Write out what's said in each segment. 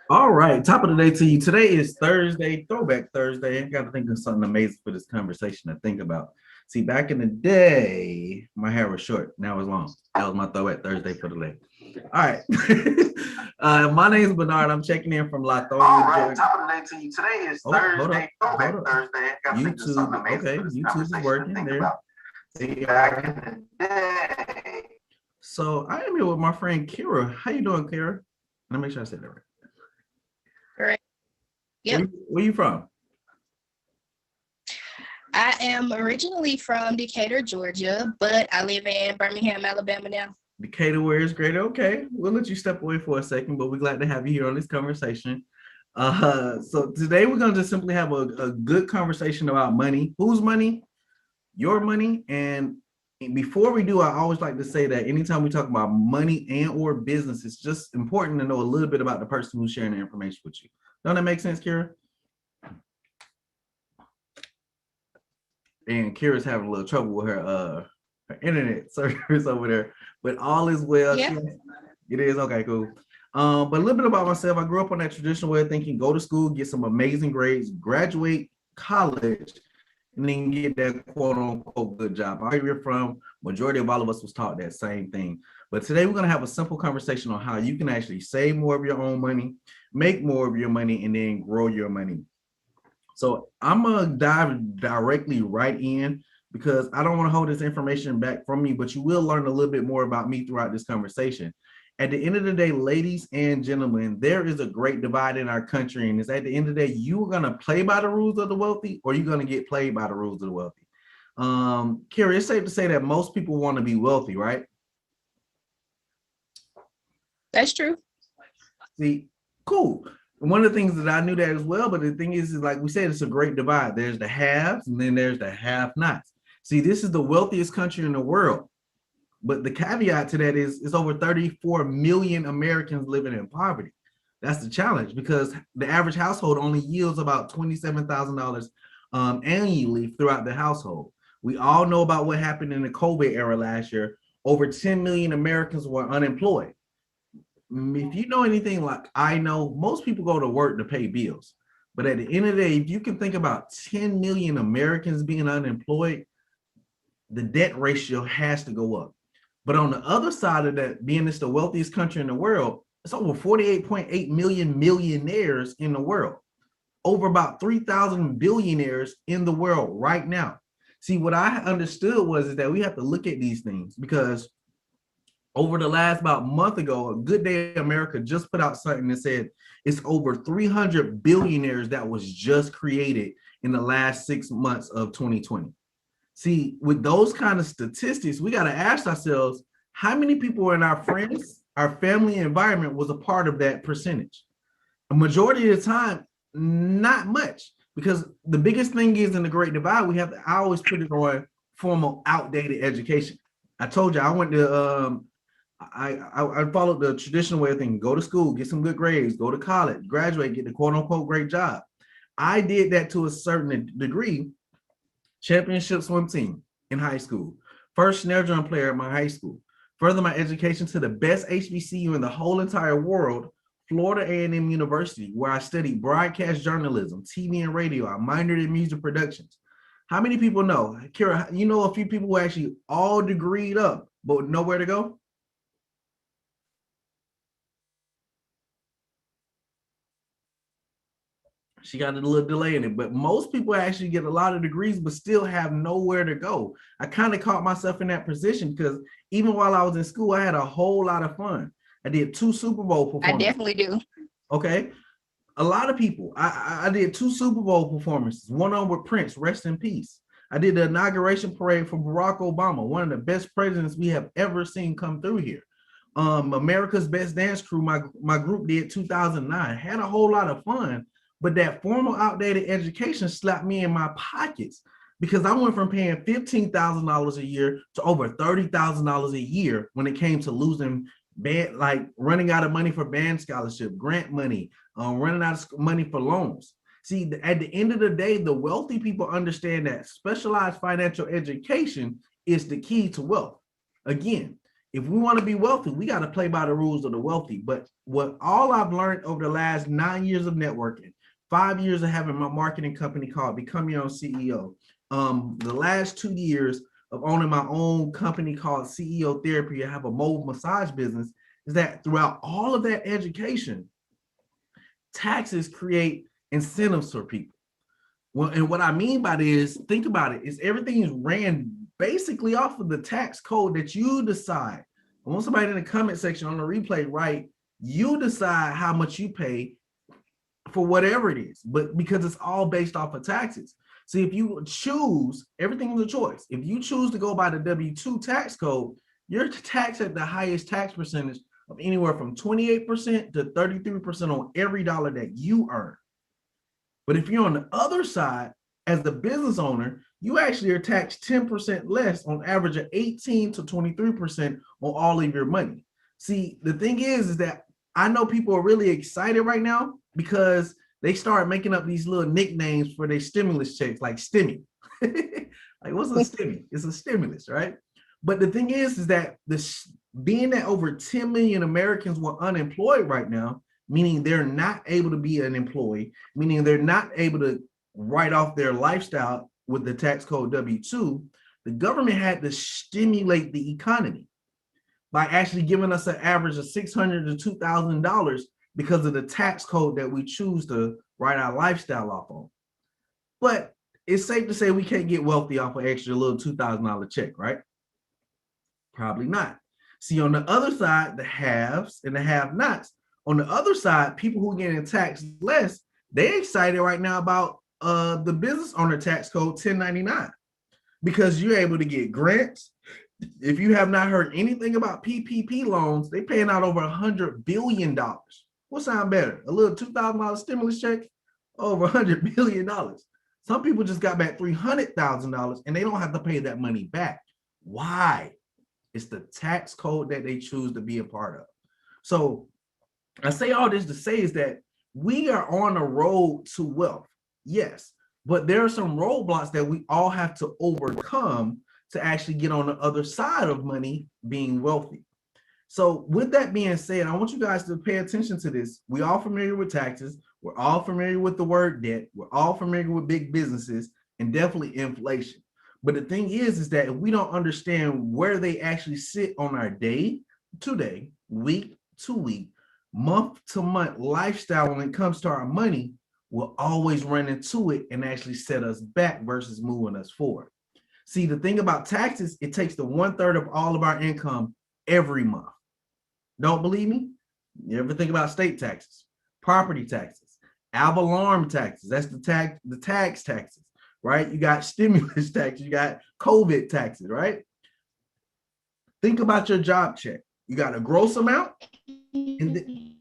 All right, top of the day to you. Today is Thursday, Throwback Thursday. I got to think of something amazing for this conversation to think about. See, back in the day, my hair was short. Now it's long. That was my Throwback Thursday for the day. All right. My name is Bernard. I'm checking in from Latonia, Georgia. Top of the day to you. Today is Thursday, Throwback Thursday. I got to think of something amazing for this conversation to think about. See, back in the day. So I am here with my friend Kira. How you doing, Kira? Let me make sure I said that right. Correct. Yep. Where you from? I am originally from Decatur, Georgia, but I live in Birmingham, Alabama now. Decatur, where is great. Okay, we'll let you step away for a second, but we're glad to have you here on this conversation. So today we're going to just simply have a good conversation about money. Whose money? Your money. And before we do, I always like to say that anytime we talk about money and or business, it's just important to know a little bit about the person who's sharing the information with you. Don't that make sense, Kira? And Kira's having a little trouble with her internet service over there, but all is well. Yeah. It is okay, cool. But a little bit about myself. I grew up on that traditional way of thinking: go to school, get some amazing grades, graduate college, and then get that quote unquote good job. I hear from majority of all of us was taught that same thing. But today we're gonna have a simple conversation on how you can actually save more of your own money, make more of your money, and then grow your money. So I'm gonna dive directly right in because I don't want to hold this information back from me, but you will learn a little bit more about me throughout this conversation. At the end of the day, ladies and gentlemen, there is a great divide in our country, and it's at the end of the day, you're gonna play by the rules of the wealthy, or you're gonna get played by the rules of the wealthy. Carrie, it's safe to say that most people want to be wealthy, right? That's true. See, cool. One of the things that I knew that as well, but the thing is like we said, it's a great divide. There's the haves and then there's the have-nots. See, this is the wealthiest country in the world. But the caveat to that is it's over 34 million Americans living in poverty. That's the challenge because the average household only yields about $27,000 annually throughout the household. We all know about what happened in the COVID era last year. Over 10 million Americans were unemployed. If you know anything like I know, most people go to work to pay bills. But at the end of the day, if you can think about 10 million Americans being unemployed, the debt ratio has to go up. But on the other side of that, being it's the wealthiest country in the world, it's over 48.8 million millionaires in the world, over about 3,000 billionaires in the world right now. See, what I understood was is that we have to look at these things because over the last about month ago, a Good Day America just put out something that said it's over 300 billionaires that was just created in the last 6 months of 2020. See, with those kind of statistics, we got to ask ourselves, how many people in our friends, our family environment was a part of that percentage? A majority of the time, not much, because the biggest thing is in the Great Divide, I always put it on formal outdated education. I told you, I went to, I followed the traditional way of thinking, go to school, get some good grades, go to college, graduate, get the quote unquote great job. I did that to a certain degree. Championship swim team in high school, first snare drum player at my high school, further my education to the best HBCU in the whole entire world, Florida A&M University, where I studied broadcast journalism, TV and radio. I minored in music productions. How many people know? Kira, you know a few people who actually all degreed up, but nowhere to go? She got a little delay in it, but most people actually get a lot of degrees, but still have nowhere to go. I kind of caught myself in that position because even while I was in school, I had a whole lot of fun. I did 2 Super Bowl performances. I definitely do. Okay. A lot of people. I did 2 Super Bowl performances, one on with Prince, rest in peace. I did the inauguration parade for Barack Obama, one of the best presidents we have ever seen come through here. America's Best Dance Crew, my group did 2009, had a whole lot of fun. But that formal outdated education slapped me in my pockets because I went from paying $15,000 a year to over $30,000 a year when it came to losing band, like running out of money for band scholarship, grant money, running out of money for loans. See, at the end of the day, the wealthy people understand that specialized financial education is the key to wealth. Again, if we want to be wealthy, we got to play by the rules of the wealthy. But what all I've learned over the last 9 years of networking, 5 years of having my marketing company called Become Your Own CEO, the last 2 years of owning my own company called CEO Therapy, I have a mobile massage business, is that throughout all of that education, taxes create incentives for people. Well, and what I mean by this, think about it, is everything is ran basically off of the tax code that you decide. I want somebody in the comment section on the replay, right? You decide how much you pay for whatever it is, but because it's all based off of taxes. See, if you choose, everything is a choice. If you choose to go by the W-2 tax code, you're taxed at the highest tax percentage of anywhere from 28% to 33% on every dollar that you earn. But if you're on the other side, as the business owner, you actually are taxed 10% less, on average of 18 to 23% on all of your money. See, the thing is that I know people are really excited right now because they start making up these little nicknames for their stimulus checks, like Stimmy. Like, what's a Stimmy? It's a stimulus, right? But the thing is that being that over 10 million Americans were unemployed right now, meaning they're not able to be an employee, meaning they're not able to write off their lifestyle with the tax code W-2, the government had to stimulate the economy by actually giving us an average of $600 to $2,000 because of the tax code that we choose to write our lifestyle off on. But it's safe to say we can't get wealthy off an extra little $2,000 check, right? Probably not. See, on the other side, the haves and the have-nots. On the other side, people who are getting taxed less, they're excited right now about the business owner tax code 1099, because you're able to get grants. If you have not heard anything about PPP loans, they're paying out over $100 billion. What sound better? A little $2,000 stimulus check? Over $100 billion. Some people just got back $300,000 and they don't have to pay that money back. Why? It's the tax code that they choose to be a part of. So I say all this to say is that we are on a road to wealth, yes, but there are some roadblocks that we all have to overcome to actually get on the other side of money being wealthy. So with that being said, I want you guys to pay attention to this. We're all familiar with taxes. We're all familiar with the word debt. We're all familiar with big businesses and definitely inflation. But the thing is that if we don't understand where they actually sit on our day to day, week to week, month to month lifestyle when it comes to our money, we'll always run into it and actually set us back versus moving us forward. See, the thing about taxes, it takes the 1/3 of all of our income every month. Don't believe me? You ever think about state taxes, property taxes, ad valorem taxes? That's the tax taxes, right? You got stimulus taxes, you got COVID taxes, right? Think about your job check. You got a gross amount, and then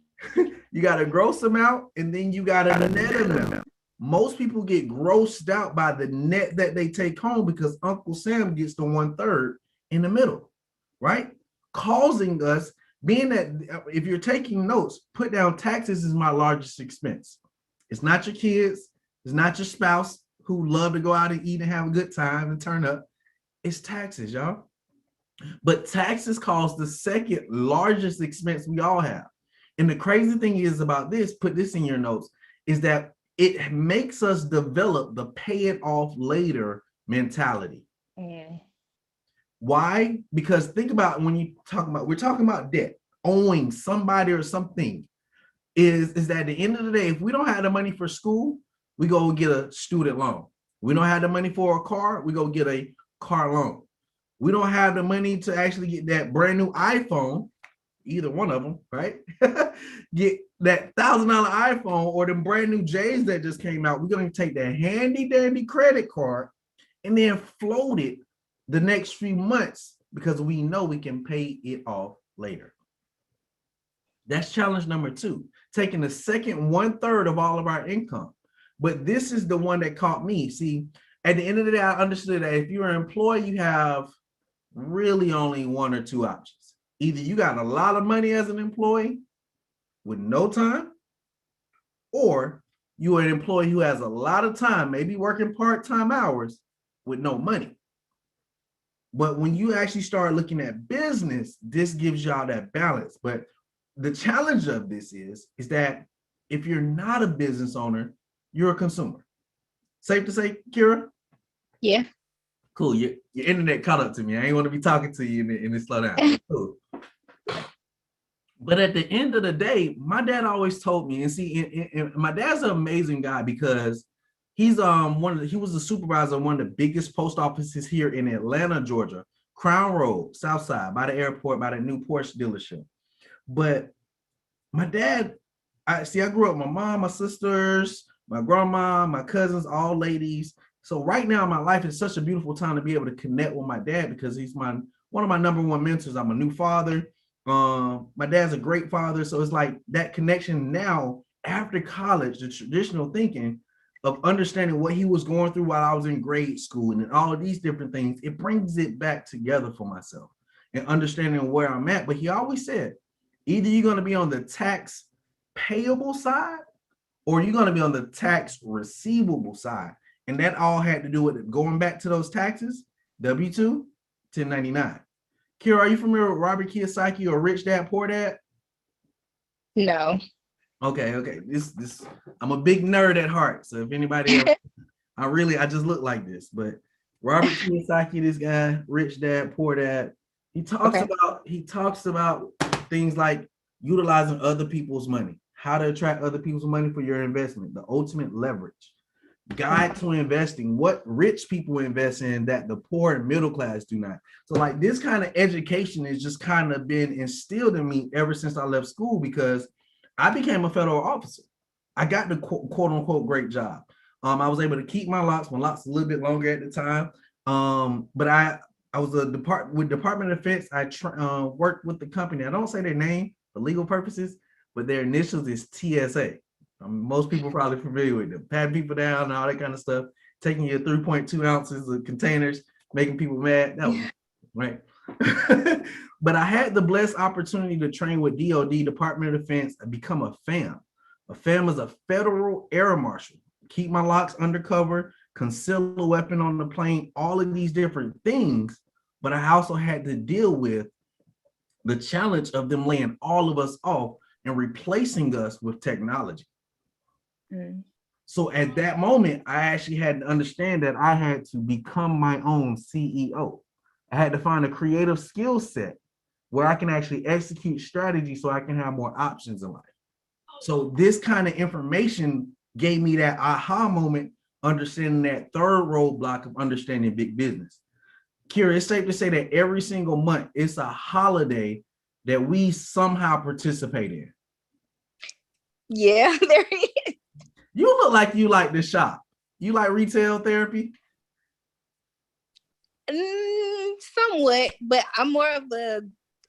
you got a gross amount, and then you got a net amount. Most people get grossed out by the net that they take home because Uncle Sam gets the 1/3 in the middle, right? Causing us, being that if you're taking notes, put down taxes is my largest expense. It's not your kids, it's not your spouse who love to go out and eat and have a good time and turn up. It's taxes, y'all. But taxes cause the second largest expense we all have. And the crazy thing is about this, put this in your notes, is that it makes us develop the pay it off later mentality. Yeah. Why? Because think about when we're talking about debt, owing somebody or something, is that at the end of the day, if we don't have the money for school, we go get a student loan. We don't have the money for a car, we go get a car loan. We don't have the money to actually get that brand new iPhone, either one of them, right? Get that $1,000 iPhone or the brand new J's that just came out. We're going to take that handy dandy credit card and then float it the next few months because we know we can pay it off later. That's challenge number 2, taking the second 1/3 of all of our income. But this is the one that caught me. See, at the end of the day, I understood that if you're an employee, you have really only one or two options. Either you got a lot of money as an employee with no time, or you are an employee who has a lot of time, maybe working part-time hours with no money. But when you actually start looking at business, this gives y'all that balance. But the challenge of this is that if you're not a business owner, you're a consumer. Safe to say, Kira? Yeah. Cool. Your internet caught up to me. I ain't want to be talking to you in this slow down. Cool. But at the end of the day, my dad always told me, and see, and my dad's an amazing guy because he's he was a supervisor of one of the biggest post offices here in Atlanta, Georgia, Crown Road, South Side, by the airport, by the new Porsche dealership. But my dad, I grew up with my mom, my sisters, my grandma, my cousins, all ladies. So right now, my life is such a beautiful time to be able to connect with my dad because he's one of my number one mentors. I'm a new father. My dad's a great father. So it's like that connection now after college, the traditional thinking of understanding what he was going through while I was in grade school and all of these different things, it brings it back together for myself and understanding where I'm at. But he always said, either you're going to be on the tax payable side or you're going to be on the tax receivable side. And that all had to do with going back to those taxes, W-2, 1099. Kira, are you familiar with Robert Kiyosaki or Rich Dad, Poor Dad? No. Okay. This I'm a big nerd at heart. So if anybody else, I just look like this. But Robert Kiyosaki, this guy, Rich Dad, Poor Dad, he talks about things like utilizing other people's money, how to attract other people's money for your investment, the ultimate leverage, guide to investing, what rich people invest in that the poor and middle class do not. So like this kind of education has just kind of been instilled in me ever since I left school because I became a federal officer. I got the quote unquote great job. I was able to keep my locks a little bit longer at the time. But I was with Department of Defense. I worked with the company. I don't say their name for legal purposes, but their initials is TSA. Most people are probably familiar with them, patting people down and all that kind of stuff, taking your 3.2 ounces of containers, making people mad. That was right. But I had the blessed opportunity to train with DOD, Department of Defense, and become a FAM. A FAM is a federal air marshal. Keep my locks undercover, conceal a weapon on the plane, all of these different things. But I also had to deal with the challenge of them laying all of us off and replacing us with technology. So at that moment, I actually had to understand that I had to become my own CEO. I had to find a creative skill set where I can actually execute strategy so I can have more options in life. So this kind of information gave me that aha moment, understanding that third roadblock of understanding big business. Kira, it's safe to say that every single month, it's a holiday that we somehow participate in. Yeah, there is. You look like you like to shop. You like retail therapy? Somewhat, but I'm more of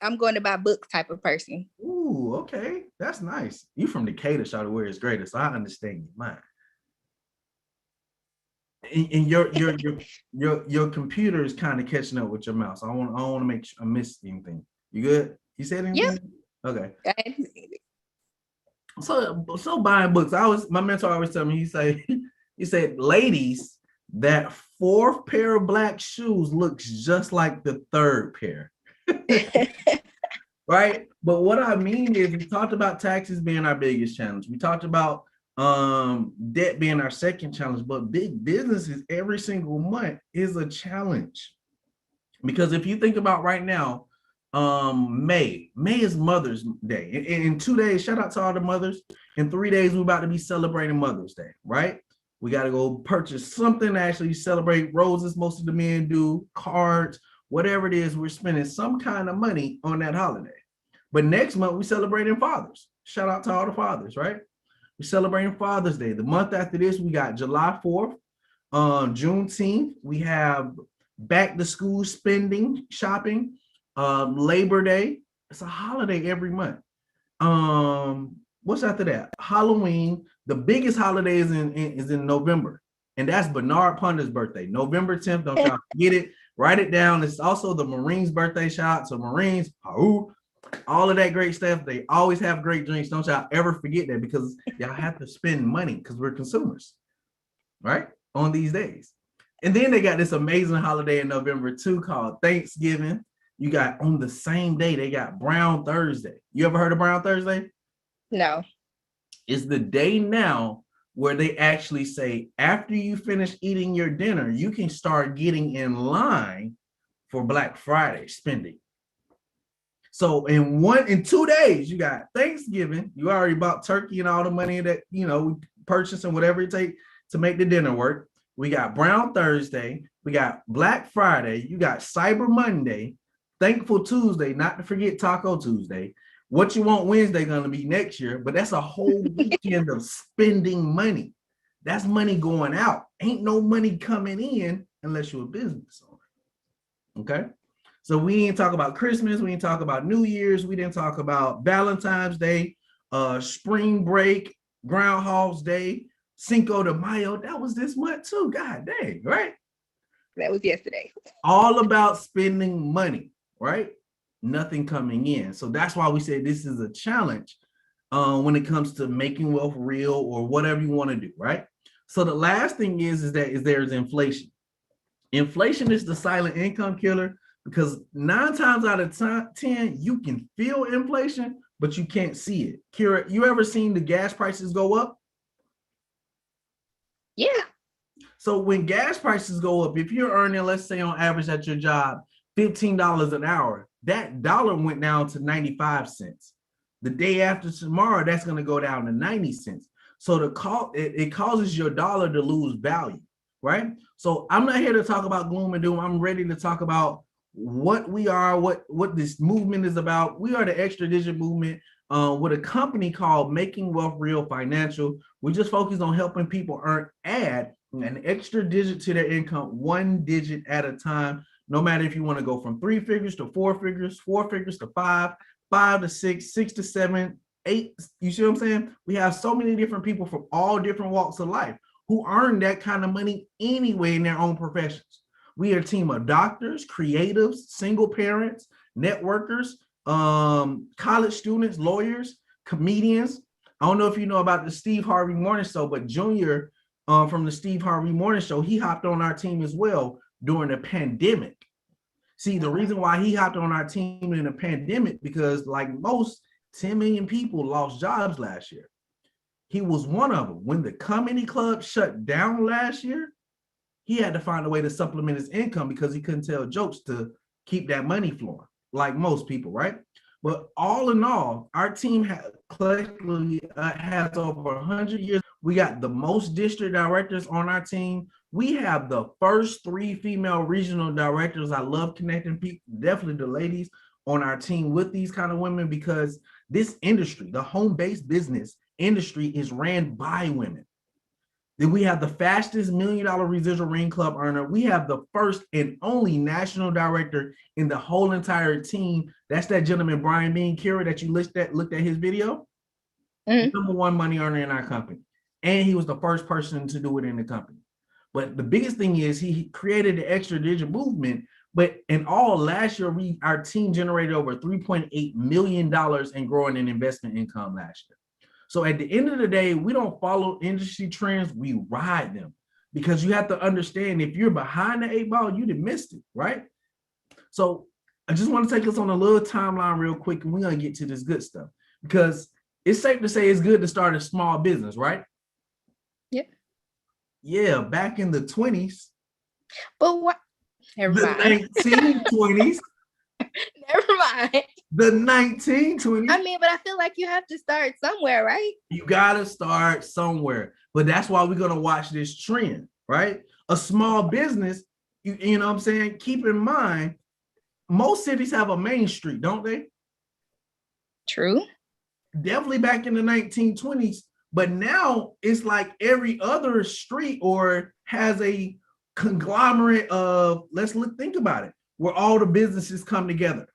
I'm going to buy books type of person. Ooh, okay. That's nice. You from Decatur, Charlotte, where it's greater, so I understand your mind. And your computer is kind of catching up with your mouse. I don't want to make sure I missed anything. You good? You said anything? Yep. Okay. So buying books. My mentor always tell me, he said, ladies, that fourth pair of black shoes looks just like the third pair. Right? But what I mean is we talked about taxes being our biggest challenge. We talked about debt being our second challenge, but big businesses every single month is a challenge. Because if you think about right now, May is Mother's Day. In 2 days, shout out to all the mothers. In 3 days, we're about to be celebrating Mother's Day, right? We got to go purchase something to actually celebrate. Roses, most of the men do, cards, whatever it is, we're spending some kind of money on that holiday. But next month, we're celebrating fathers. Shout out to all the fathers, right? We're celebrating Father's Day. The month after this, we got July 4th, Juneteenth. We have back to school spending, shopping, Labor Day. It's a holiday every month. What's after that? Halloween. The biggest holiday is in November, and that's Bernard Punder's birthday, November 10th. Don't y'all forget it. Write it down. It's also the Marines' birthday. Shout out to Marines. All of that great stuff. They always have great drinks. Don't y'all ever forget that, because y'all have to spend money because we're consumers, right? On these days. And then they got this amazing holiday in November too called Thanksgiving. You got on the same day, they got Brown Thursday. You ever heard of Brown Thursday? No. It's the day now where they actually say, after you finish eating your dinner, you can start getting in line for Black Friday spending. So in 2 days, you got Thanksgiving. You already bought turkey and all the money that we purchase and whatever it takes to make the dinner work. We got Brown Thursday. We got Black Friday. You got Cyber Monday, Thankful Tuesday, not to forget Taco Tuesday. What You Want Wednesday going to be next year, but that's a whole weekend of spending money. That's money going out. Ain't no money coming in unless you're a business owner. Okay. So we didn't talk about Christmas. We didn't talk about New Year's. We didn't talk about Valentine's Day, spring break, Groundhog's Day, Cinco de Mayo. That was this month too. God dang, right? That was yesterday. All about spending money, right? Nothing coming in. So that's why we say this is a challenge when it comes to making wealth real or whatever you want to do, right? So the last thing is there's inflation. Inflation is the silent income killer because 9 times out of 10, you can feel inflation, but you can't see it. Kira, you ever seen the gas prices go up? Yeah. So when gas prices go up, if you're earning, let's say on average at your job, $15 an hour, that dollar went down to 95 cents. The day after tomorrow, that's going to go down to 90 cents. So it causes your dollar to lose value, right? So I'm not here to talk about gloom and doom. I'm ready to talk about what we are, what this movement is about. We are the Extra Digit Movement with a company called Making Wealth Real Financial. We just focus on helping people add an extra digit to their income, 1 digit at a time. No matter if you want to go from 3 figures to 4 figures, 4 figures to 5, 5 to 6, 6 to 7, 8. You see what I'm saying? We have so many different people from all different walks of life who earn that kind of money anyway in their own professions. We are a team of doctors, creatives, single parents, networkers, college students, lawyers, comedians. I don't know if you know about the Steve Harvey Morning Show, but Junior from the Steve Harvey Morning Show, he hopped on our team as well during the pandemic. See, the reason why he hopped on our team in the pandemic, because like most 10 million people lost jobs last year. He was one of them. When the comedy club shut down last year, he had to find a way to supplement his income because he couldn't tell jokes to keep that money flowing, like most people, right? But all in all, our team collectively has over 100 years. We got the most district directors on our team. We have the first 3 female regional directors. I love connecting people, definitely the ladies on our team with these kind of women, because this industry, the home-based business industry, is ran by women. Then we have the fastest $1 million residual ring club earner. We have the first and only national director in the whole entire team. That's that gentleman, Brian Bean Kira, that you looked at his video. Number 1 money earner in our company. And he was the first person to do it in the company. But the biggest thing is he created the Extra Digit Movement. But in all, last year, our team generated over $3.8 million in growing in investment income last year. So at the end of the day, we don't follow industry trends, we ride them. Because you have to understand, if you're behind the 8 ball, you'd have missed it, right? So I just want to take us on a little timeline real quick, and we're going to get to this good stuff. Because it's safe to say it's good to start a small business, right? Yeah. Yeah, back in the 20s. But what? The 1920s. Never mind. The 1920s. I mean, but I feel like you have to start somewhere, right? You got to start somewhere. But that's why we're going to watch this trend, right? A small business, you know what I'm saying? Keep in mind, most cities have a main street, don't they? True. Definitely back in the 1920s. But now it's like every other street or has a conglomerate of, think about it, where all the businesses come together.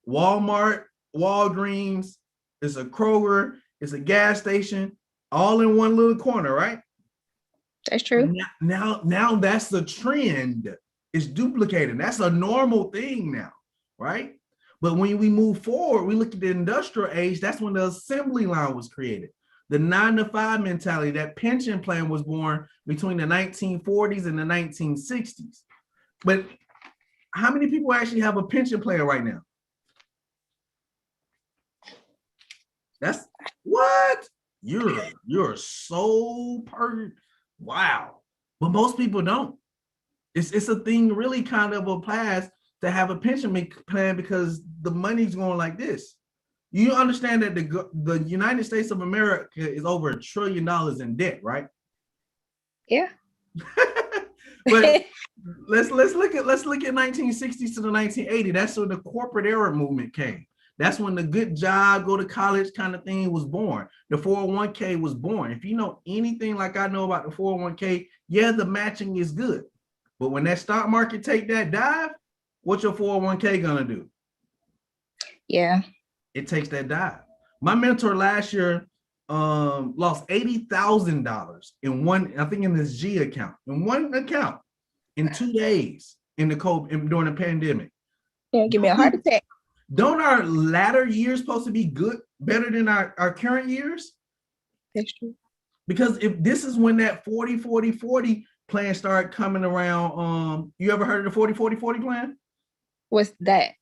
Walmart, Walgreens, it's a Kroger, it's a gas station, all in one little corner, right? That's true. Now that's the trend. It's duplicating. That's a normal thing now, right? But when we move forward, we look at the industrial age, that's when the assembly line was created. The 9-to-5 mentality, that pension plan was born between the 1940s and the 1960s. But how many people actually have a pension plan right now? That's what? You're so wow. But most people don't. It's a thing really kind of applies to have a pension plan because the money's going like this. You understand that the United States of America is over $1 trillion in debt, right? Yeah. But let's look at 1960s to the 1980s. That's when the corporate era movement came. That's when the good job, go to college kind of thing was born. The 401k was born. If you know anything like I know about the 401k, yeah, the matching is good. But when that stock market take that dive, what's your 401k gonna do? Yeah. It takes that dive. My mentor last year lost $80,000 in one, I think in this G account, in one account in 2 days in the COVID during the pandemic. Yeah, give me a heart attack. Don't our latter years supposed to be good, better than our current years? That's true. Because if this is when that 40-40-40 plan started coming around, you ever heard of the 40-40-40 plan? What's that?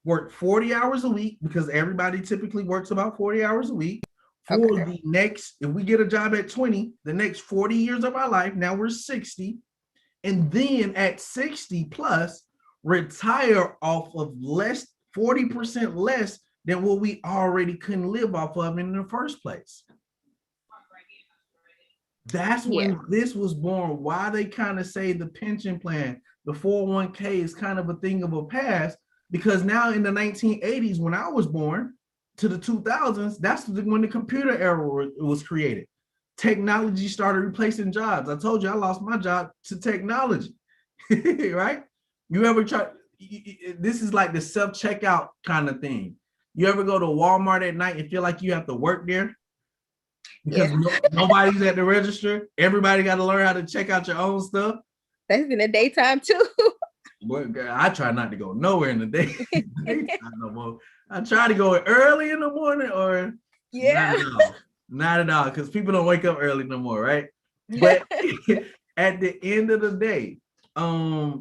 Work 40 hours a week, because everybody typically works about 40 hours a week for the next, if we get a job at 20, the next 40 years of our life, now we're 60. And then at 60 plus, retire off of 40% less than what we already couldn't live off of in the first place. That's when this was born. Why they kind of say the pension plan, the 401k is kind of a thing of a past, because now in the 1980s, when I was born, to the 2000s, that's when the computer era was created. Technology started replacing jobs. I told you I lost my job to technology, right? You ever try, this is like the self-checkout kind of thing. You ever go to Walmart at night and feel like you have to work there? Because nobody's at the register. Everybody got to learn how to check out your own stuff. That's in the daytime too. Well, I try not to go nowhere in the daytime no more. I try to go early in the morning or not at all, because people don't wake up early no more, right? But at the end of the day, I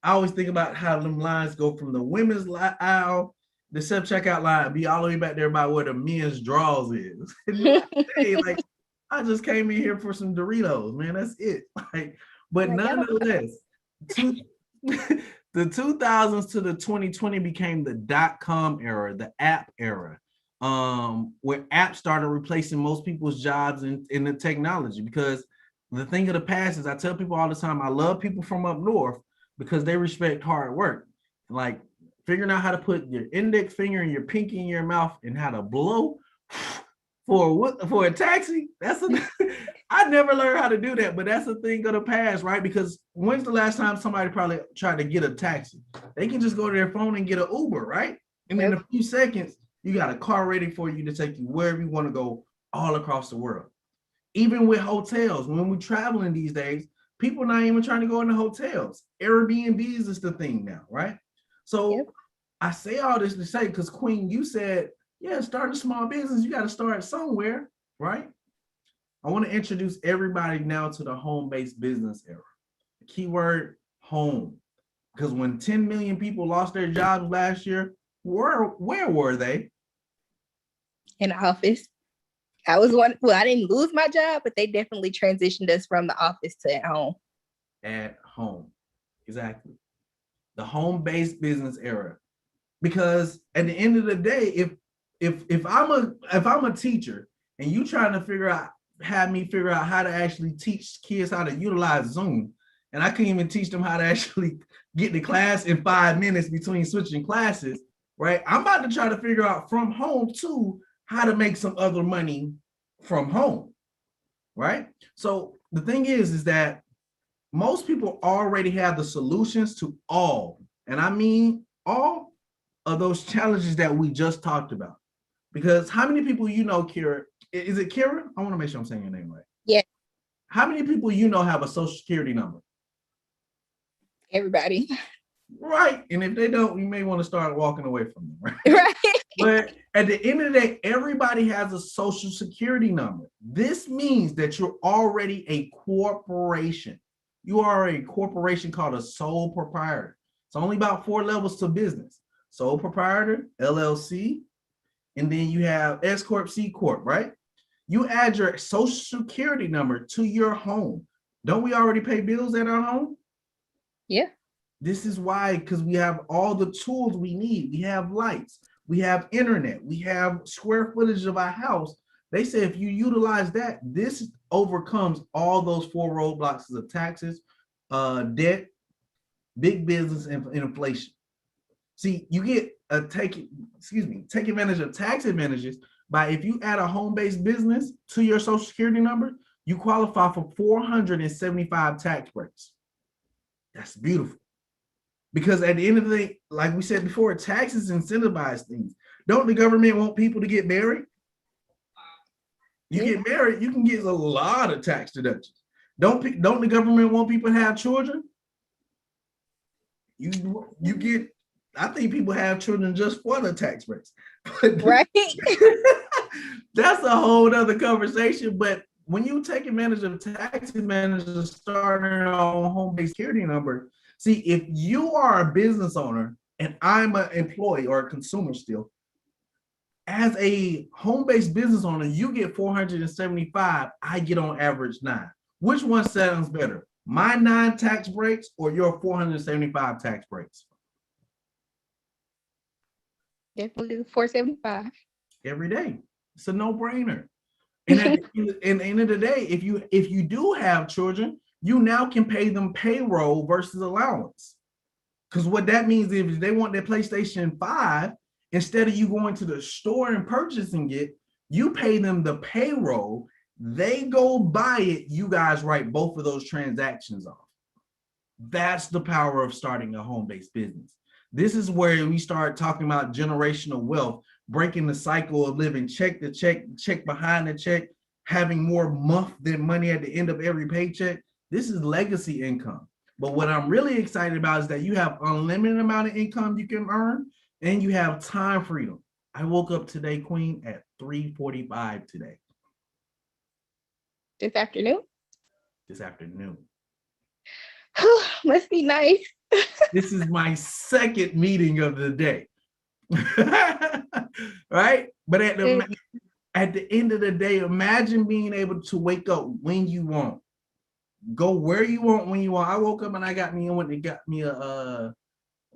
always think about how them lines go from the women's aisle, the self-checkout line, be all the way back there by where the men's drawers is. Hey, like, I just came in here for some Doritos, man. That's it. Like, but nonetheless, the 2000s to the 2020 became the .com era, the app era, where apps started replacing most people's jobs in the technology. Because the thing of the past is, I tell people all the time, I love people from up north because they respect hard work. Like figuring out how to put your index finger and your pinky in your mouth and how to blow for a taxi. I never learned how to do that, but that's a thing of the past, right? Because when's the last time somebody probably tried to get a taxi? They can just go to their phone and get an Uber, right? And in a few seconds, you got a car ready for you to take you wherever you want to go all across the world. Even with hotels, when we're traveling these days, people not even trying to go into hotels. Airbnbs is the thing now, right? So I say all this to say, because Queen, you said, start a small business. You got to start somewhere, right? I want to introduce everybody now to the home-based business era. The keyword, home. Because when 10 million people lost their jobs last year, where were they? In the office. I was one. Well, I didn't lose my job, but they definitely transitioned us from the office to at home. At home, exactly. The home-based business era. Because at the end of the day, if I'm a teacher and you trying to have me figure out how to actually teach kids how to utilize Zoom, and I couldn't even teach them how to actually get to class in 5 minutes between switching classes, right? I'm about to try to figure out from home too how to make some other money from home, right? So the thing is that most people already have the solutions to all, and I mean all of those challenges that we just talked about. Because how many people you know, Kira? Is it Kira? I want to make sure I'm saying your name right. Yeah. How many people you know have a social security number? Everybody. Right. And if they don't, you may want to start walking away from them, right? Right. But at the end of the day, everybody has a social security number. This means that you're already a corporation. You are a corporation called a sole proprietor. It's only about 4 levels to business. Sole proprietor, LLC, and then you have S Corp, C Corp, right? You add your social security number to your home. Don't we already pay bills at our home? Yeah. This is why, because we have all the tools we need. We have lights, we have internet, we have square footage of our house. They say if you utilize that, this overcomes all those 4 roadblocks of taxes, debt, big business, and inflation. See, you get take advantage of tax advantages by if you add a home-based business to your social security number, you qualify for 475 tax breaks. That's beautiful. Because at the end of the day, like we said before, taxes incentivize things. Don't the government want people to get married? You get married, you can get a lot of tax deductions. Don't the government want people to have children? You get, I think people have children just for the tax breaks. Right. That's a whole other conversation. But when you take advantage of tax advantages, starting on home-based security number, see, if you are a business owner and I'm an employee or a consumer still, as a home-based business owner, you get 475. I get on average 9. Which one sounds better? My 9 tax breaks or your 475 tax breaks? Definitely 475. Every day. It's a no-brainer. And at the end of the day, if you do have children, you now can pay them payroll versus allowance. Because what that means is if they want their PlayStation 5, instead of you going to the store and purchasing it, you pay them the payroll. They go buy it. You guys write both of those transactions off. That's the power of starting a home-based business. This is where we start talking about generational wealth, breaking the cycle of living check to check, check behind the check, having more month than money at the end of every paycheck. This is legacy income. But what I'm really excited about is that you have unlimited amount of income you can earn, and you have time freedom. I woke up today, Queen, at 3:45 today. This afternoon? This afternoon. Must be nice. This is my second meeting of the day. Right? But at the end of the day, imagine being able to wake up when you want, go where you want, when you want. I woke up and I got me a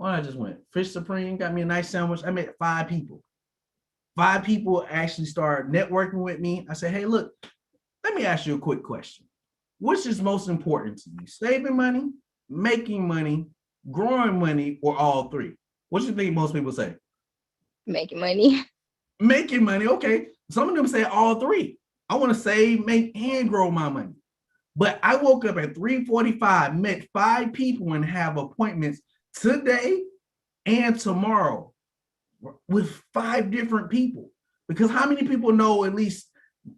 I just went Fish Supreme, got me a nice sandwich. I met 5 people. 5 people actually started networking with me. I said, hey, look, let me ask you a quick question. Which is most important to you? Saving money, making money, growing money, or all 3? What do you think most people say? Making money. Making money. Okay. Some of them say all 3. I want to save, make, and grow my money. But I woke up at 3:45, met 5 people, and have appointments today and tomorrow with 5 different people. Because how many people know at least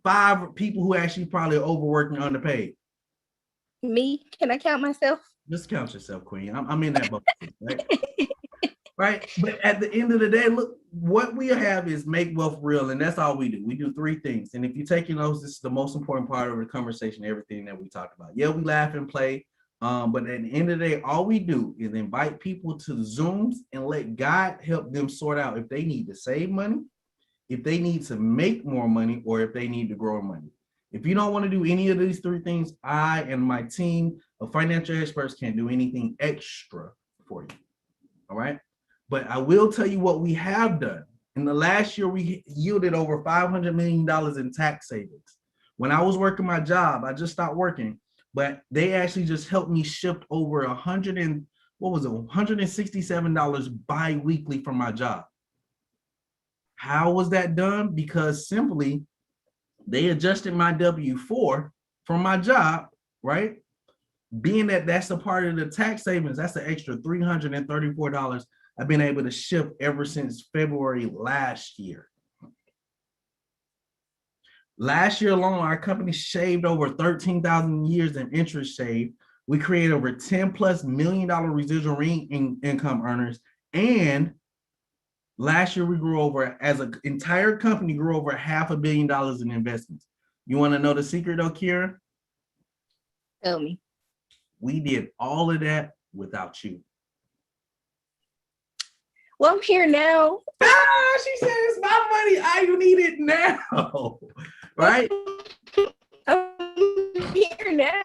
5 people who actually probably overworked and underpaid? Me? Can I count myself? Just count yourself, Queen. I'm in that boat, right? Right. But at the end of the day, look, what we have is make wealth real, and that's all we do. We do 3 things. And if you're taking those, this is the most important part of the conversation, everything that we talked about. Yeah, we laugh and play. But at the end of the day, all we do is invite people to the Zooms and let God help them sort out if they need to save money, if they need to make more money, or if they need to grow money. If you don't want to do any of these 3 things, I and my team of financial experts can't do anything extra for you. All right. But I will tell you what we have done. In the last year, we yielded over $500 million in tax savings. When I was working my job, I just stopped working, but they actually just helped me shift over $167 bi-weekly from my job. How was that done? Because simply they adjusted my W-4 from my job, right? Being that that's a part of the tax savings, that's an extra $334 I've been able to shift ever since February last year. Last year alone, our company shaved over 13,000 years in interest saved. We created over $10+ million residual income earners, and Last year, we grew over, as an entire company, grew over $500 million in investments. You want to know the secret, though, Kira? Tell me. We did all of that without you. Well, I'm here now. She says, it's my money. I need it now. Right? I'm here now.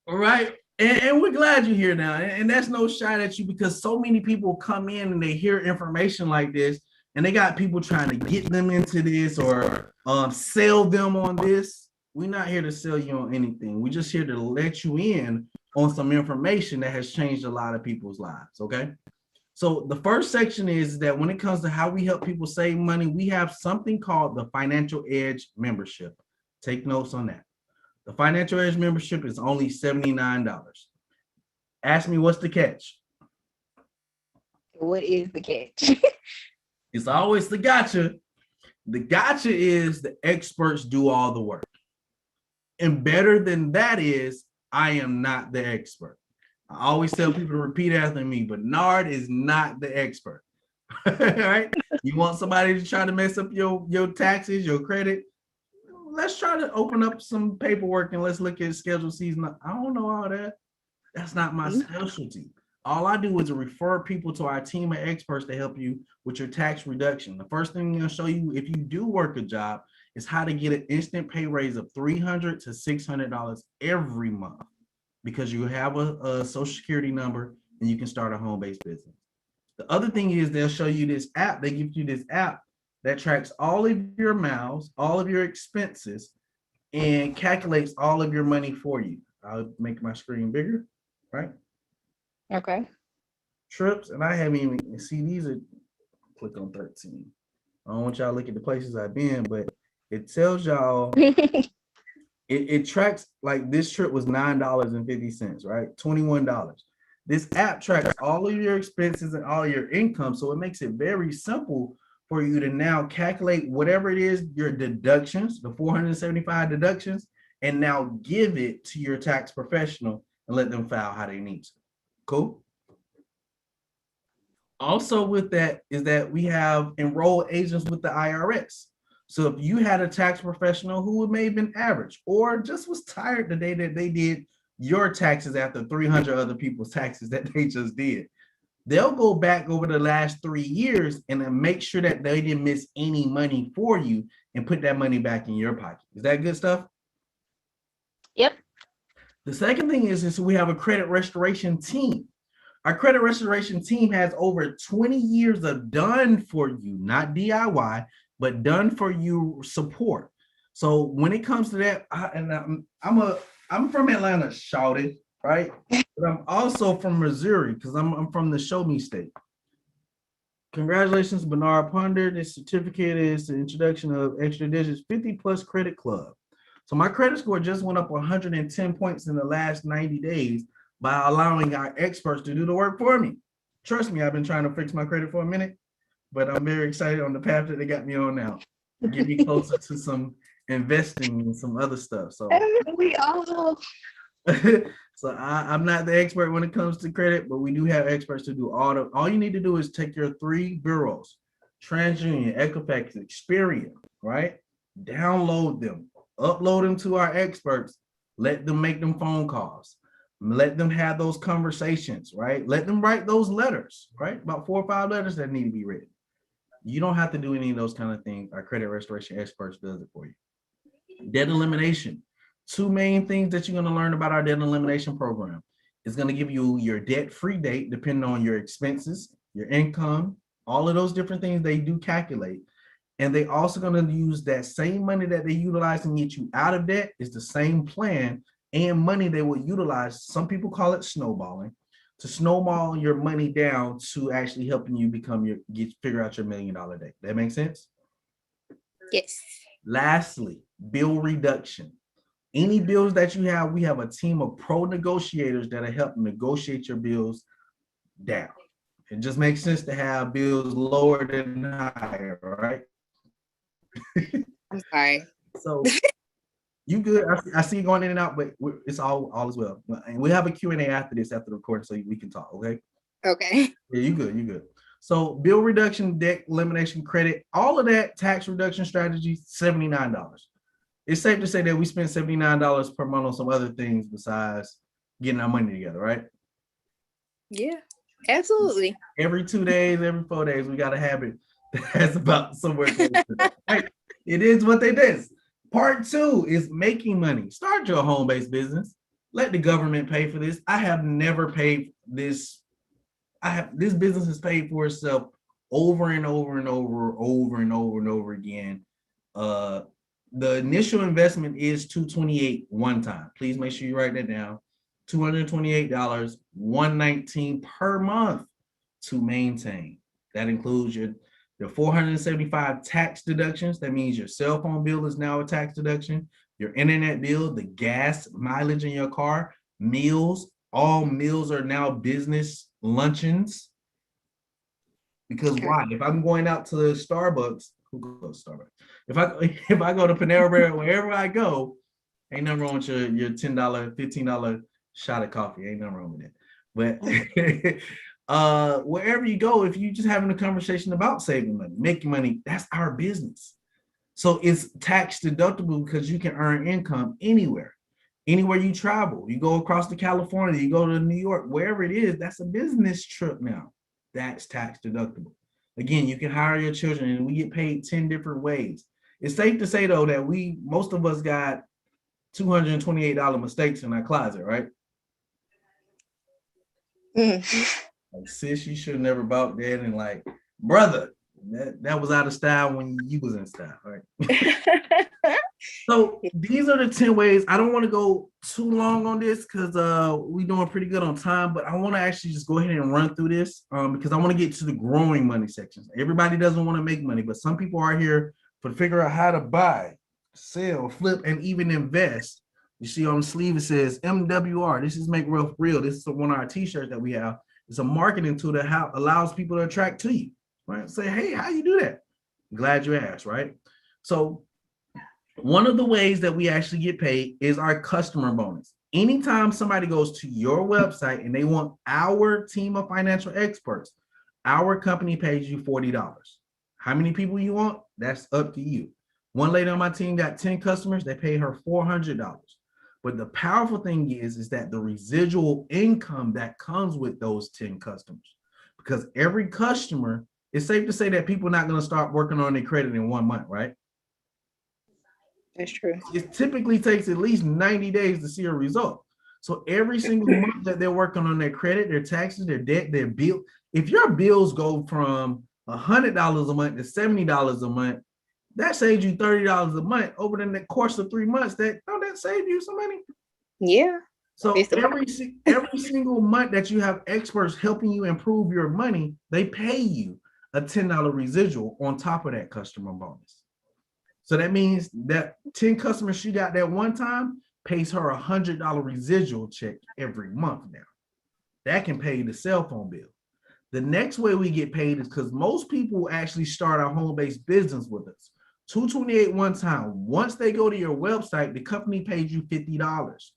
Right. And we're glad you're here now. And that's no shot at you, because so many people come in and they hear information like this, and they got people trying to get them into this or sell them on this. We're not here to sell you on anything. We're just here to let you in on some information that has changed a lot of people's lives. Okay. So the first section is that when it comes to how we help people save money, we have something called the Financial Edge membership. Take notes on that. The Financial Edge membership is only $79. Ask me, what's the catch? What is the catch? It's always the gotcha. The gotcha is the experts do all the work. And better than that is, I am not the expert. I always tell people to repeat after me, Bernard is not the expert. Right? You want somebody to try to mess up your taxes, your credit? Let's try to open up some paperwork and let's look at schedule season. I don't know all that. That's not my specialty. All I do is refer people to our team of experts to help you with your tax reduction. The first thing I'm going to show you, if you do work a job, is how to get an instant pay raise of $300 to $600 every month, because you have a social security number and you can start a home-based business. The other thing is they'll show you this app. They give you this app that tracks all of your miles, all of your expenses, and calculates all of your money for you. I'll make my screen bigger, right? Okay. Trips, and I haven't even, see, these are, click on 13. I don't want y'all to look at the places I've been, but it tells y'all, it tracks, like this trip was $9.50, right? $21. This app tracks all of your expenses and all your income, so it makes it very simple for you to now calculate whatever it is, your deductions, the 475 deductions, and now give it to your tax professional and let them file how they need to. Cool? Also with that is that we have enrolled agents with the IRS. So if you had a tax professional who may have been average or just was tired the day that they did your taxes after 300 other people's taxes that they just did, they'll go back over the last 3 years and then make sure that they didn't miss any money for you and put that money back in your pocket. Is that good stuff? Yep. The second thing is we have a credit restoration team. Our credit restoration team has over 20 years of done for you, not DIY, but done for you support. So when it comes to that, I'm from Atlanta, shouted, right? But I'm also from Missouri because I'm from the Show Me State. Congratulations, Bernard Ponder. This certificate is the introduction of Extra Digits 50 Plus Credit Club. So my credit score just went up 110 points in the last 90 days by allowing our experts to do the work for me. Trust me, I've been trying to fix my credit for a minute, but I'm very excited on the path that they got me on now. Get me closer to some investing and some other stuff. So we all. So I'm not the expert when it comes to credit, but we do have experts to do all you need to do is take your 3 bureaus, TransUnion, Equifax, Experian, right? Download them, upload them to our experts, let them make them phone calls, let them have those conversations, right? Let them write those letters, right? About 4 or 5 letters that need to be written. You don't have to do any of those kind of things. Our credit restoration experts does it for you. Debt elimination. 2 main things that you're going to learn about our debt elimination program. It's going to give you your debt-free date depending on your expenses, your income, all of those different things they do calculate. And they also going to use that same money that they utilize to get you out of debt is the same plan and money they will utilize. Some people call it snowballing, to snowball your money down to actually helping you figure out your $1 million day. That makes sense? Yes. Lastly, bill reduction. Any bills that you have, we have a team of pro negotiators that are helping negotiate your bills down. It just makes sense to have bills lower than higher, right? I'm sorry. So you good? I see you going in and out, but it's all as well. And we have a Q&A after this, after the recording, so we can talk. Okay. Okay. Yeah, you good. So bill reduction, debt elimination, credit, all of that tax reduction strategy, $79. It's safe to say that we spend $79 per month on some other things besides getting our money together, right? Yeah, absolutely. Every 2 days, every 4 days, we got a habit that's about somewhere close to that, right? It is what it is. Part two is making money. Start your home-based business. Let the government pay for this. I have never paid this. This business has paid for itself over and over and over again. Uh, the initial investment is $228 one time. Please make sure you write that down. $228, $119 per month to maintain. That includes your 475 tax deductions. That means your cell phone bill is now a tax deduction, your internet bill, the gas mileage in your car, meals. All meals are now business luncheons. Because why? If I'm going out to Starbucks, who goes to Starbucks? If I go to Panera Bread, wherever I go, ain't nothing wrong with your $10, $15 shot of coffee. Ain't nothing wrong with it. But wherever you go, if you just having a conversation about saving money, making money, that's our business. So it's tax deductible because you can earn income anywhere. Anywhere you travel, you go across to California, you go to New York, wherever it is, that's a business trip now. That's tax deductible. Again, you can hire your children and we get paid 10 different ways. It's safe to say though that most of us got $228 mistakes in our closet, right? Like, sis, you should have never bought that. And like, brother, that was out of style when you was in style, right? So these are the 10 ways. I don't want to go too long on this because we're doing pretty good on time, but I want to actually just go ahead and run through this because I want to get to the growing money sections. Everybody doesn't want to make money, but some people are here to figure out how to buy, sell, flip, and even invest. You see on the sleeve, it says MWR. This is Make Wealth Real. This is one of our t-shirts that we have. It's a marketing tool that allows people to attract to you, right? Say, hey, how you do that? Glad you asked, right? So one of the ways that we actually get paid is our customer bonus. Anytime somebody goes to your website and they want our team of financial experts, our company pays you $40. How many people you want? That's up to you. One lady on my team got 10 customers. They paid her $400. But the powerful thing is that the residual income that comes with those 10 customers, because every customer, it's safe to say that people are not going to start working on their credit in 1 month, right? That's true. It typically takes at least 90 days to see a result. So every single month that they're working on their credit, their taxes, their debt, their bill, if your bills go from $100 a month to $70 a month, that saves you $30 a month over the course of 3 months. That save you some money? Yeah. So every single month that you have experts helping you improve your money, they pay you a $10 residual on top of that customer bonus. So that means that 10 customers she got that one time pays her $100 residual check every month now. That can pay the cell phone bill. The next way we get paid is because most people actually start a home-based business with us. $228 one time. Once they go to your website, the company pays you $50.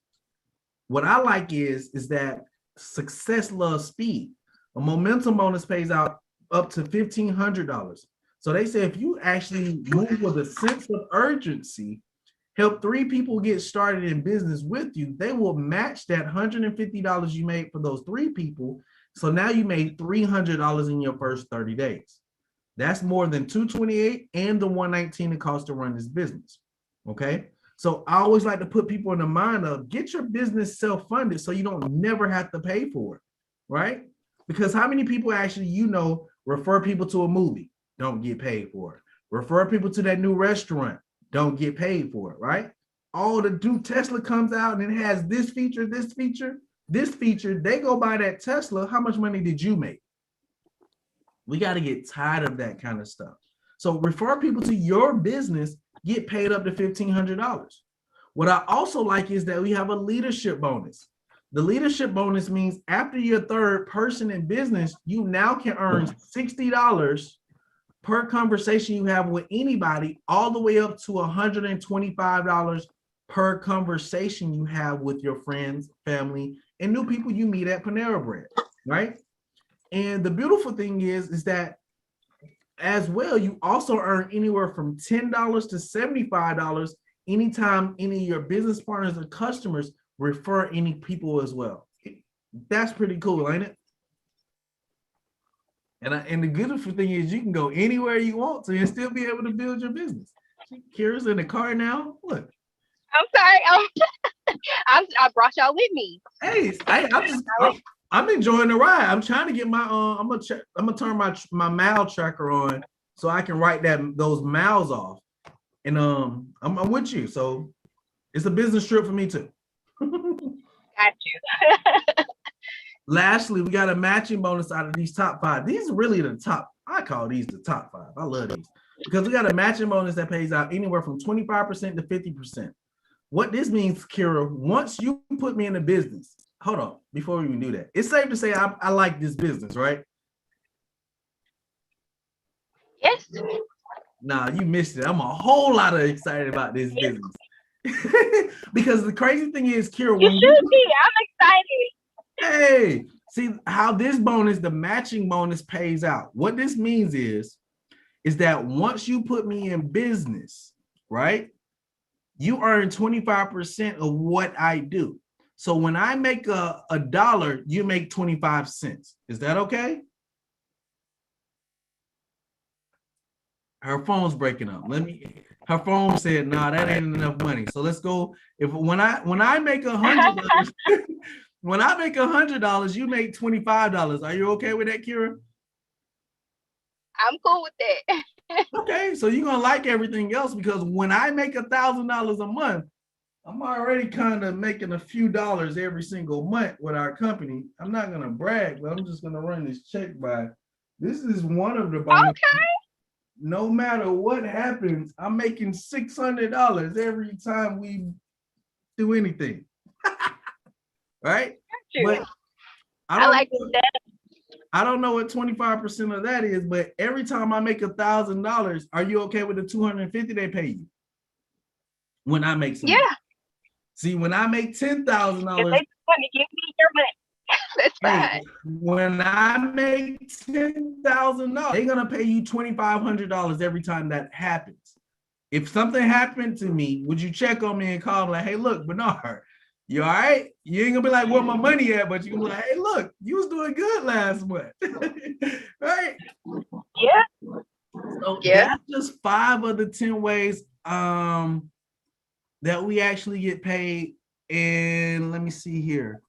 What I like is that success loves speed. A momentum bonus pays out up to $1,500. So they say if you actually move with a sense of urgency, help 3 people get started in business with you, they will match that $150 you made for those 3 people. So now you made $300 in your first 30 days. That's more than $228 and the $119 it costs to run this business. Okay. So I always like to put people in the mind of get your business self-funded so you don't never have to pay for it. Right? Because how many people actually, refer people to a movie, don't get paid for it. Refer people to that new restaurant, don't get paid for it, right? Oh, the new Tesla comes out and it has this feature, they go buy that Tesla. How much money did you make? We got to get tired of that kind of stuff. So refer people to your business, get paid up to $1,500. What I also like is that we have a leadership bonus. The leadership bonus means after your 3rd person in business, you now can earn $60 per conversation you have with anybody, all the way up to $125 per conversation you have with your friends, family, and new people you meet at Panera Bread, right? And the beautiful thing is that as well, you also earn anywhere from $10 to $75 anytime any of your business partners or customers refer any people as well. That's pretty cool, ain't it? And the beautiful thing is you can go anywhere you want to and still be able to build your business. Kira's in the car now. Look. I'm sorry. I brought y'all with me. Hey, I'm enjoying the ride. I'm trying to get my I'm gonna turn my mile tracker on so I can write those miles off. And I'm with you. So it's a business trip for me too. Got you. Lastly, we got a matching bonus out of these top 5. These are really the top. I call these the top 5. I love these because we got a matching bonus that pays out anywhere from 25% to 50%. What this means, Kira, once you put me in the business, hold on, before we even do that, it's safe to say I like this business, right? Yes. Nah, you missed it. I'm a whole lot of excited about this business. Because the crazy thing is, Kira, you should be. I'm excited. Hey, see how this bonus, the matching bonus, pays out. What this means is that once you put me in business, right, you earn 25% of what I do. So when I make a dollar, you make 25 cents. Is that okay? Her phone's breaking up. Her phone said, "Nah, that ain't enough money." So let's go. When I make $100, when I make $100, you make $25. Are you okay with that, Kira? I'm cool with that. Okay, so you're gonna like everything else because when I make $1,000 a month, I'm already kind of making a few dollars every single month with our company. I'm not gonna brag, but I'm just gonna run this check by. This is one of the bonuses. Okay. No matter what happens, I'm making $600 every time we do anything. Right? But I like that. I don't know what 25% of that is, but every time I make $1,000, are you okay with the $250 they pay you? When I make some money. See, when I make $10,000, if they want to give me your money, that's fine. When I make $10,000, they're gonna pay you $2,500 every time that happens. If something happened to me, would you check on me and call me like, "Hey, look, Bernard, you all right?" You ain't gonna be like, "Where my money at?" But you gonna be like, "Hey, look, you was doing good last month." Right? Yeah. So that's just 5 of the 10 ways that we actually get paid. And let me see here.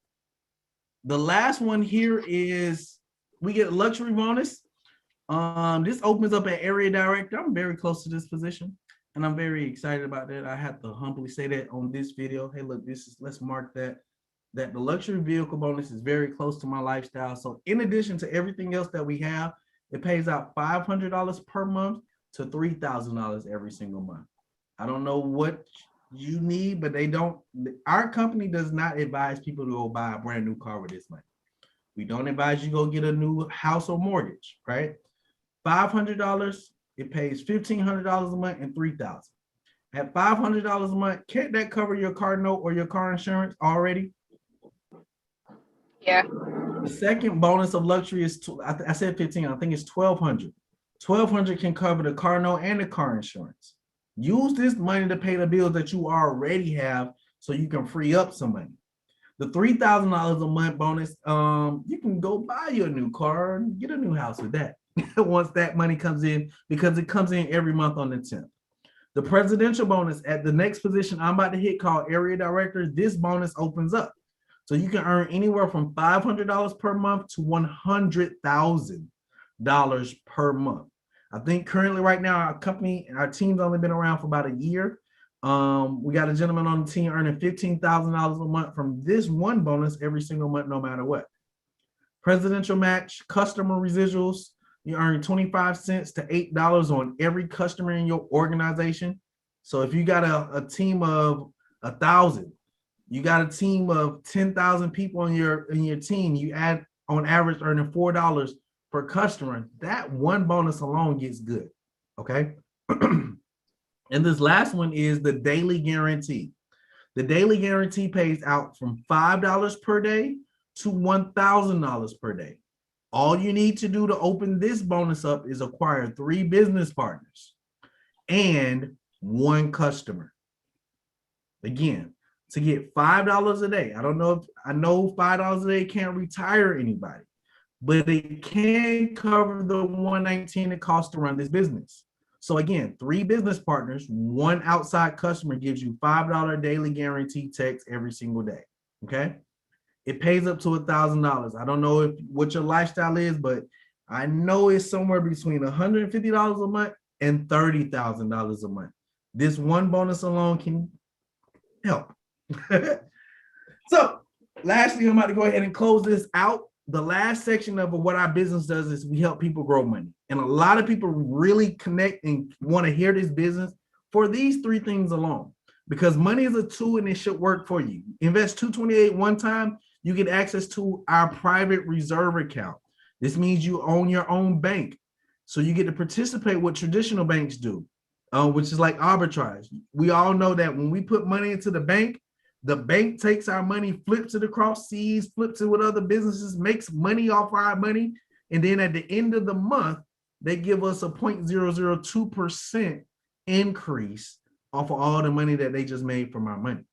The last one here is we get a luxury bonus. This opens up an area director. I'm very close to this position, and I'm very excited about that. I have to humbly say that on this video. Hey, look, let's mark that the luxury vehicle bonus is very close to my lifestyle. So in addition to everything else that we have, it pays out $500 per month to $3,000 every single month. I don't know what you need, but our company does not advise people to go buy a brand new car with this money. We don't advise you go get a new house or mortgage, right? $500, it pays $1,500 a month and $3,000. At $500 a month, can't that cover your car note or your car insurance already? Yeah. The second bonus of luxury is, I said 15, I think it's 1,200. 1,200 can cover the car note and the car insurance. Use this money to pay the bills that you already have so you can free up some money. The $3,000 a month bonus, you can go buy you a new car and get a new house with that once that money comes in, because it comes in every month on the 10th. The presidential bonus at the next position I'm about to hit, called area director, this bonus opens up. So you can earn anywhere from $500 per month to $100,000 per month. I think currently right now, our team's only been around for about a year. We got a gentleman on the team earning $15,000 a month from this one bonus every single month, no matter what. Presidential match, customer residuals, you earn 25 cents to $8 on every customer in your organization. So if you got a team of 1,000, you got a team of 10,000 people in your team, you add on average earning $4 per customer, that one bonus alone gets good. Okay. And this last one is the daily guarantee. The daily guarantee pays out from $5 per day to $1,000 per day. All you need to do to open this bonus up is acquire 3 business partners and 1 customer. Again, to get $5 a day. I know $5 a day can't retire anybody, but it can cover the $119 it costs to run this business. So again, 3 business partners, 1 outside customer gives you $5 daily guaranteed text every single day. Okay. It pays up to $1,000. I don't know what your lifestyle is, but I know it's somewhere between $150 a month and $30,000 a month. This one bonus alone can help. So lastly, I'm about to go ahead and close this out. The last section of what our business does is we help people grow money. And a lot of people really connect and want to hear this business for these 3 things alone, because money is a tool and it should work for you. Invest $228 one time, you get access to our private reserve account. This means you own your own bank. So you get to participate what traditional banks do, which is like arbitrage. We all know that when we put money into the bank takes our money, flips it across seas, flips it with other businesses, makes money off our money. And then at the end of the month, they give us a 0.002% increase off of all the money that they just made from our money.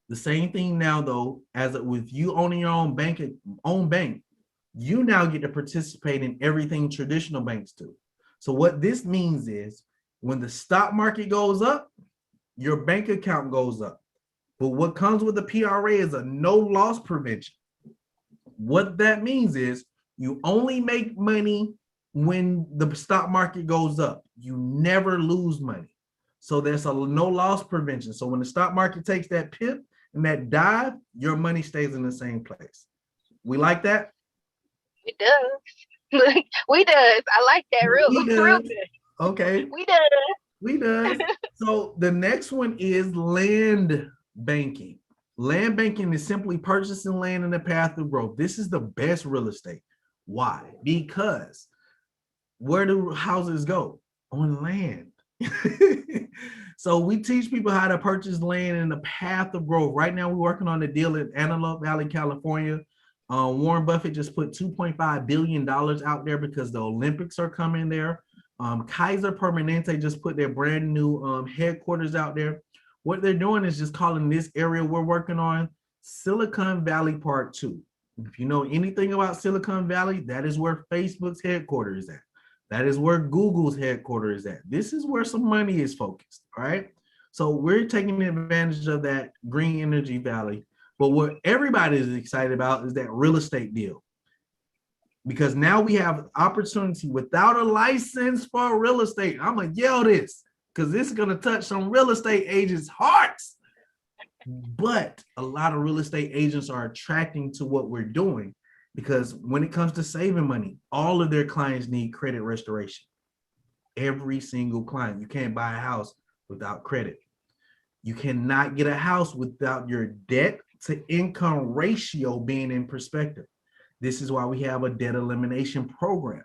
The same thing now, though, as with you owning your own bank, you now get to participate in everything traditional banks do. So what this means is when the stock market goes up, your bank account goes up. But what comes with the PRA is a no loss prevention. What that means is you only make money when the stock market goes up. You never lose money. So there's a no loss prevention. So when the stock market takes that pip and that dive, your money stays in the same place. We like that? It does. We does. I like that real good. Okay. We does. So the next one is land banking. Land banking is simply purchasing land in the path of growth. This is the best real estate. Why? Because where do houses go? On land. So we teach people how to purchase land in the path of growth. Right now, we're working on a deal in Antelope Valley, California. Warren Buffett just put $2.5 billion out there because the Olympics are coming there. Kaiser Permanente just put their brand new headquarters out there. What they're doing is just calling this area we're working on Silicon Valley Part 2. If you know anything about Silicon Valley, that is where Facebook's headquarters is at. That is where Google's headquarters is at. This is where some money is focused, all right? So we're taking advantage of that green energy valley. But what everybody is excited about is that real estate deal. Because now we have opportunity without a license for real estate. I'm going to yell this because this is going to touch some real estate agents' hearts. But a lot of real estate agents are attracting to what we're doing because when it comes to saving money, all of their clients need credit restoration. Every single client. You can't buy a house without credit. You cannot get a house without your debt to income ratio being in perspective. This is why we have a debt elimination program.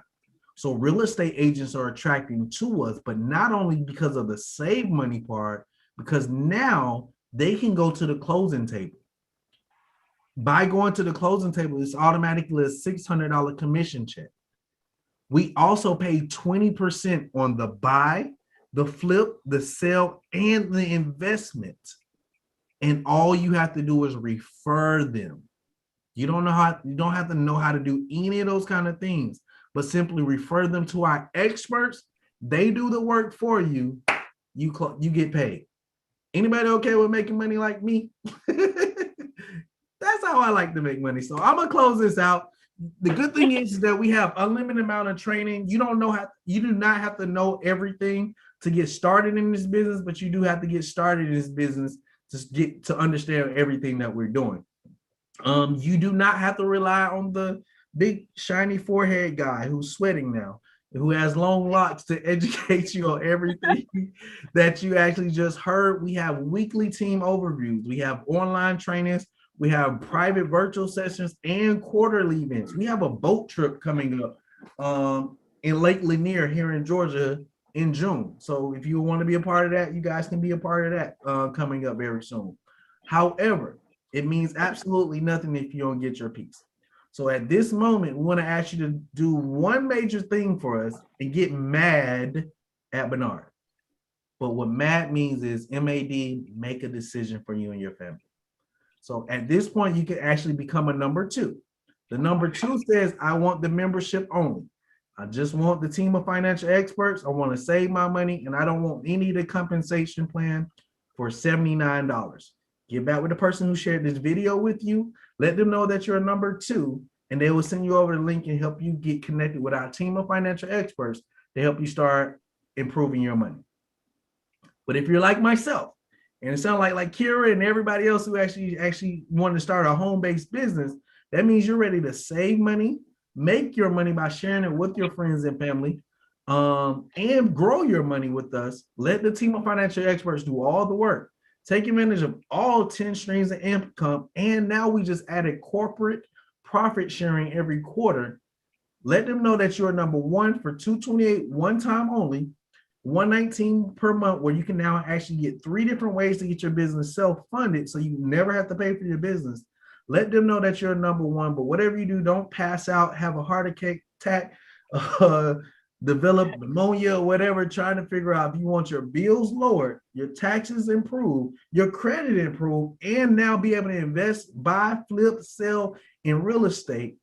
So real estate agents are attracting to us, but not only because of the save money part, because now they can go to the closing table. By going to the closing table, it's automatically a $600 commission check. We also pay 20% on the buy, the flip, the sell, and the investment. And all you have to do is refer them. You don't have to know how to do any of those kind of things, but simply refer them to our experts. They do the work for you. You get paid. Anybody okay with making money like me? That's how I like to make money. So I'm gonna close this out. The good thing is that we have unlimited amount of training. You do not have to know everything to get started in this business, but you do have to get started in this business to get to understand everything that we're doing. You do not have to rely on the big shiny forehead guy who's sweating now, who has long locks to educate you on everything that you actually just heard. We have weekly team overviews. We have online trainings. We have private virtual sessions and quarterly events. We have a boat trip coming up in Lake Lanier here in Georgia in June. So if you want to be a part of that, you guys can be a part of that coming up very soon. However, it means absolutely nothing if you don't get your piece. So at this moment, we want to ask you to do one major thing for us and get mad at Bernard. But what mad means is MAD, make a decision for you and your family. So at this point, you can actually become a number 2. The number 2 says, I want the membership only. I just want the team of financial experts. I want to save my money, and I don't want any of the compensation plan for $79. Get back with the person who shared this video with you. Let them know that you're a number 2, and they will send you over the link and help you get connected with our team of financial experts to help you start improving your money. But if you're like myself, and it sounds like Kira and everybody else who actually wanted to start a home-based business, that means you're ready to save money, make your money by sharing it with your friends and family, and grow your money with us. Let the team of financial experts do all the work. Take advantage of all 10 streams of income. And now we just added corporate profit sharing every quarter. Let them know that you're number 1 for $228 one time only, $119 per month, where you can now actually get 3 different ways to get your business self-funded, so you never have to pay for your business. Let them know that you're number 1, but whatever you do, don't pass out, have a heart attack, develop pneumonia or whatever, trying to figure out if you want your bills lowered, your taxes improved, your credit improved, and now be able to invest, buy, flip, sell in real estate.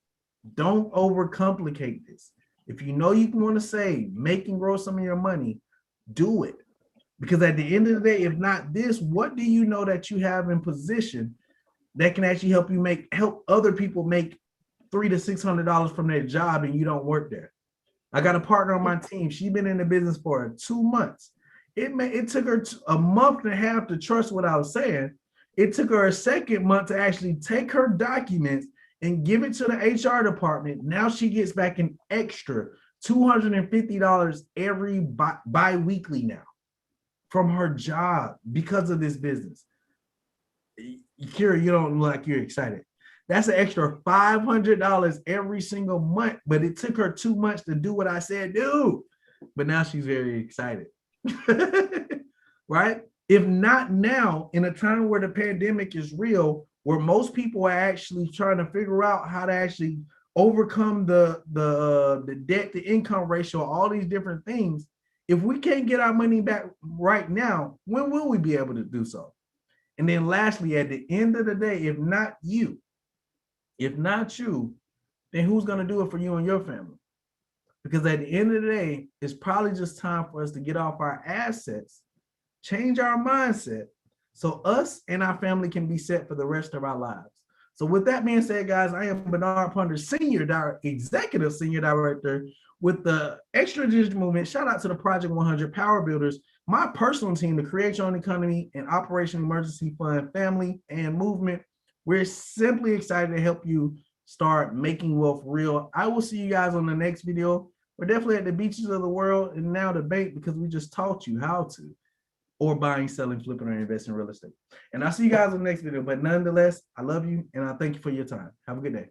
Don't overcomplicate this. If you know you want to save, make and grow some of your money, do it. Because at the end of the day, if not this, what do you know that you have in position that can actually help other people make $300 to $600 from their job and you don't work there? I got a partner on my team. She's been in the business for 2 months. It took her a month and a half to trust what I was saying. It took her a second month to actually take her documents and give it to the HR department. Now she gets back an extra $250 every bi-weekly now from her job because of this business. Kira, you don't look like you're excited. That's an extra $500 every single month, but it took her 2 months to do what I said do. But now she's very excited. Right? If not now, in a time where the pandemic is real, where most people are actually trying to figure out how to actually overcome the debt to income ratio, all these different things, if we can't get our money back right now, when will we be able to do so? And then lastly, at the end of the day, if not you, then who's going to do it for you and your family? Because at the end of the day, it's probably just time for us to get off our assets, change our mindset, so us and our family can be set for the rest of our lives. So with that being said, guys, I am Bernard Ponder, Executive Senior Director with the Extra Digital Movement. Shout out to the Project 100 Power Builders, my personal team, the Create Your Own Economy and Operation Emergency Fund family and movement. We're simply excited to help you start making wealth real. I will see you guys on the next video. We're definitely at the beaches of the world and now the bank, because we just taught you how to, or buying, selling, flipping, or investing in real estate. And I'll see you guys in the next video. But nonetheless, I love you and I thank you for your time. Have a good day.